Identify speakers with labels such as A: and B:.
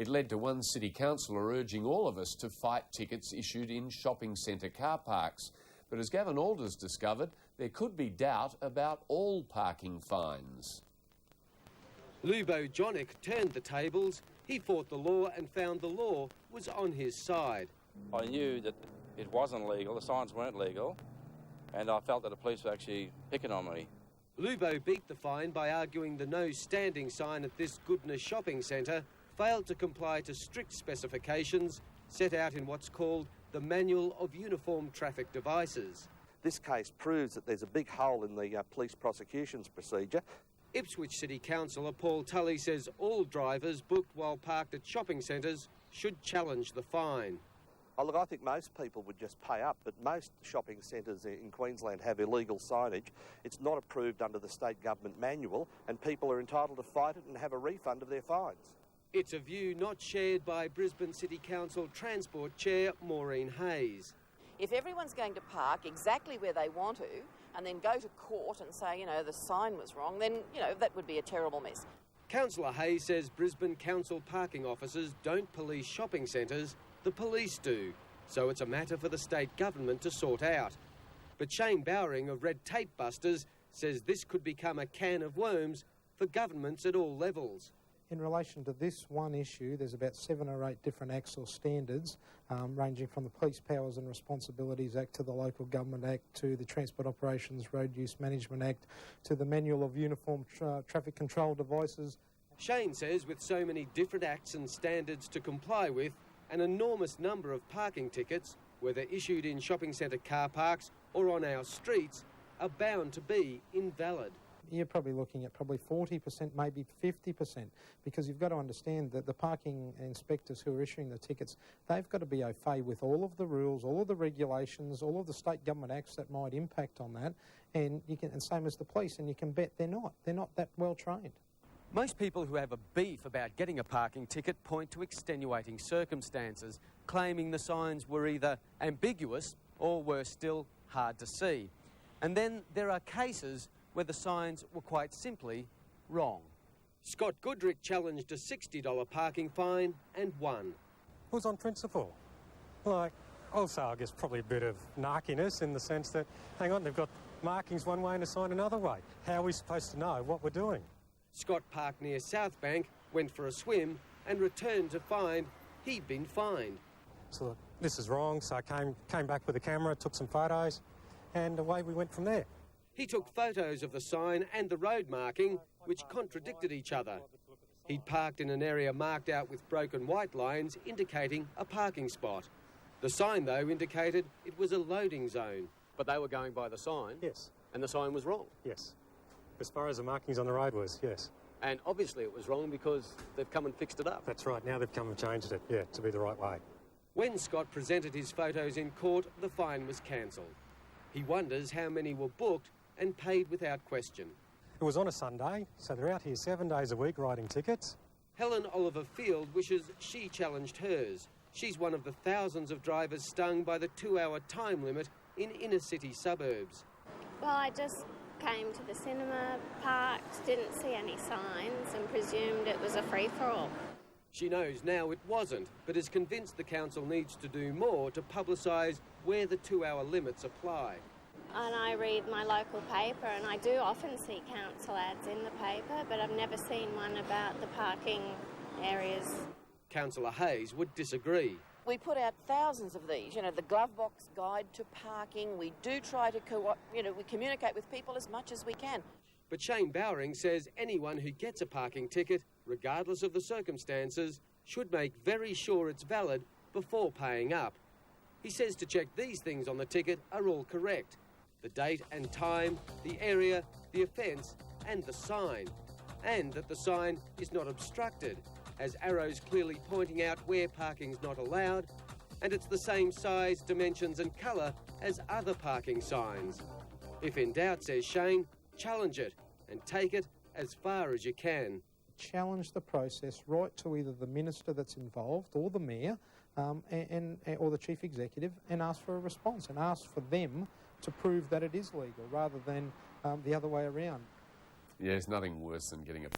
A: It led to one city councillor urging all of us to fight tickets issued in shopping centre car parks. But as Gavin Alders discovered, there could be doubt about all parking fines.
B: Lubo Jonick turned the tables. He fought the law and found the law was on his side.
C: I knew that it wasn't legal, the signs weren't legal, and I felt that the police were actually picking on me.
B: Lubo beat the fine by arguing the no standing sign at this Goodness shopping centre failed to comply to strict specifications set out in what's called the Manual of Uniform Traffic Devices.
D: This case proves that there's a big hole in the police prosecutions procedure.
B: Ipswich City Councillor Paul Tully says all drivers booked while parked at shopping centres should challenge the fine.
D: Oh, look, I think most people would just pay up, but most shopping centres in Queensland have illegal signage. It's not approved under the state government manual, and people are entitled to fight it and have a refund of their fines.
B: It's a view not shared by Brisbane City Council Transport Chair Maureen Hayes.
E: If everyone's going to park exactly where they want to and then go to court and say, the sign was wrong, then, that would be a terrible mess.
B: Councillor Hayes says Brisbane Council parking officers don't police shopping centres, the police do. So it's a matter for the state government to sort out. But Shane Bowring of Red Tape Busters says this could become a can of worms for governments at all levels.
F: In relation to this one issue, there's about 7 or 8 different acts or standards, ranging from the Police Powers and Responsibilities Act to the Local Government Act to the Transport Operations Road Use Management Act to the Manual of Uniform Traffic Control Devices.
B: Shane says with so many different acts and standards to comply with, an enormous number of parking tickets, whether issued in shopping centre car parks or on our streets, are bound to be invalid.
F: You're probably looking at 40%, maybe 50%, because you've got to understand that the parking inspectors who are issuing the tickets, they've got to be au fait with all of the rules, all of the regulations, all of the state government acts that might impact on that, and same as the police, and you can bet they're not that well trained.
B: Most people who have a beef about getting a parking ticket point to extenuating circumstances, claiming the signs were either ambiguous or, worse still, hard to see. And then there are cases where the signs were quite simply wrong. Scott Goodrick challenged a $60 parking fine and won.
G: It was on principle. Also, I guess probably a bit of narkiness in the sense that, hang on, they've got markings one way and a sign another way. How are we supposed to know what we're doing?
B: Scott parked near South Bank, went for a swim and returned to find he'd been fined.
G: So look, this is wrong, so I came back with a camera, took some photos, and away we went from there.
B: He took photos of the sign and the road marking, which contradicted each other. He'd parked in an area marked out with broken white lines indicating a parking spot. The sign, though, indicated it was a loading zone. But they were going by the sign?
G: Yes.
B: And the sign was wrong?
G: Yes. As far as the markings on the road was, yes.
B: And obviously it was wrong because they've come and fixed it up.
G: That's right, now they've come and changed it, to be the right way.
B: When Scott presented his photos in court, the fine was cancelled. He wonders how many were booked and paid without question.
G: It was on a Sunday, so they're out here 7 days a week writing tickets.
B: Helen Oliver Field wishes she challenged hers. She's one of the thousands of drivers stung by the 2-hour time limit in inner-city suburbs.
H: Well, I just came to the cinema, parked, didn't see any signs and presumed it was a free-for-all.
B: She knows now it wasn't, but is convinced the council needs to do more to publicise where the 2-hour limits apply.
H: And I read my local paper, and I do often see council ads in the paper, but I've never seen one about the parking areas.
B: Councillor Hayes would disagree.
E: We put out thousands of these, the glove box guide to parking. We do try to, we communicate with people as much as we can.
B: But Shane Bowring says anyone who gets a parking ticket, regardless of the circumstances, should make very sure it's valid before paying up. He says to check these things on the ticket are all correct. The date and time, the area, the offence and the sign. And that the sign is not obstructed, as arrows clearly pointing out where parking's not allowed, and it's the same size, dimensions and colour as other parking signs. If in doubt, says Shane, challenge it and take it as far as you can.
F: Challenge the process right to either the minister that's involved or the mayor or the chief executive and ask for a response and ask for them to prove that it is legal rather than the other way around.
A: Yeah, there's nothing worse than getting a